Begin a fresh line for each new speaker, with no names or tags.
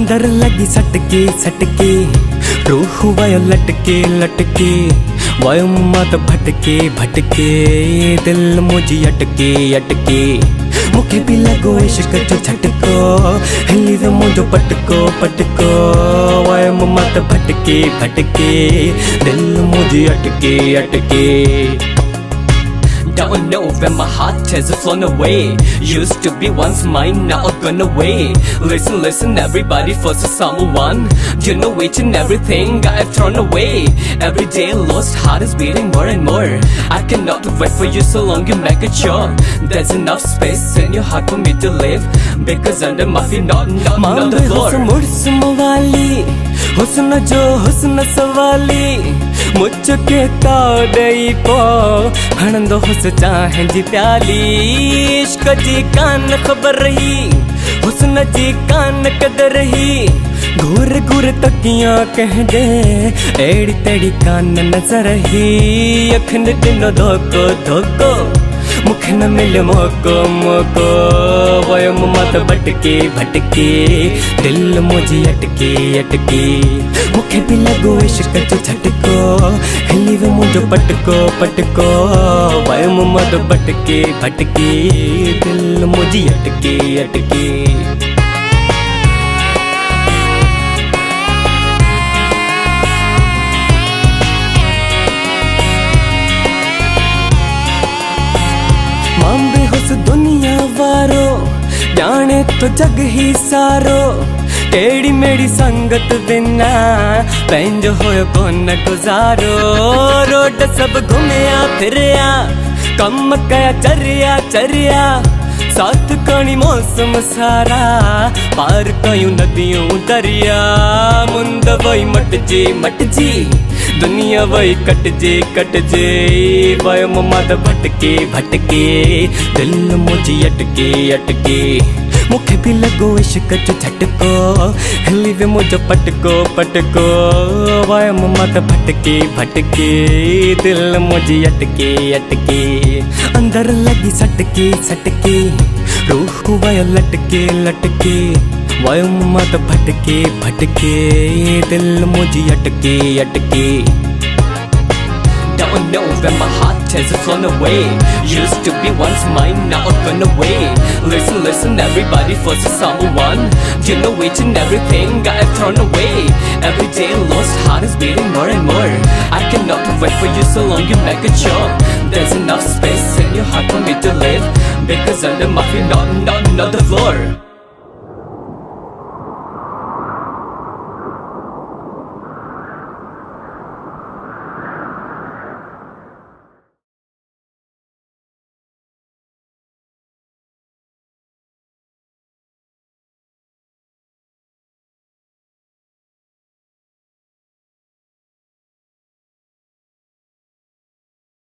अंदर लगी सटके रूह वय लटके वय मत भटके दिल मुझे अटके मुखे भी लगो इश्क जो झटको हिली वे मुझो पटको वय मत भटके दिल मुझे अटके Don't know where my heart has flown away. Used to be once mine, now gone away. Listen, everybody first to someone. You know each and everything I've thrown away. Every day lost heart is beating more and more. I cannot wait for you so long you make it sure. There's enough space in your heart for me to live. Because under my feet, not the floor. हुस्न जो हुस्न सवाली मुझके काडई पो हणंदो हुस चाहे जी प्याली इश्क जी कान खबर रही हुस्न जी कान कदर रही घूर तकियां कह दे एड़ी तेड़ी कान नजर रही अखन दिनो धोको मुख न मिल मोको वयम मत भटके दिल मुझे अटके मुखे भी लगो इश्क जो झटको हिली वे मुझो पटको वयम मत भटके दिल मुझे अटके मांबे हुस दुनिया वारो जाने तो जग ही सारो टेढ़ी मेरी संगत बिना पंहिंजो होयो कोन गुजारो रोड सब घुमिया फिरिया कम कया चरिया साथ कणी मौसम सारा पार कयूं नदियूं दरिया मुंद वही मटजी दुनिया वही कटजे वयम मत भटके दिल मुझे अटके मुखे भी लगो इश्क जो झटको हिली वे मुझो पटको वयम मत भटके दिल मुझे अटके अंदर लगी सटके रूह वय लटके वयम मत भटके दिल मुझे अटके Don't know where my heart has flown away. Used to be once mine, now gone away. Listen, everybody first to someone. You know each and everything I've thrown away. Every day lost heart is beating more and more. I cannot wait for you so long you make it sure. There's enough space in your heart for me to live. Because under my feet, not the floor.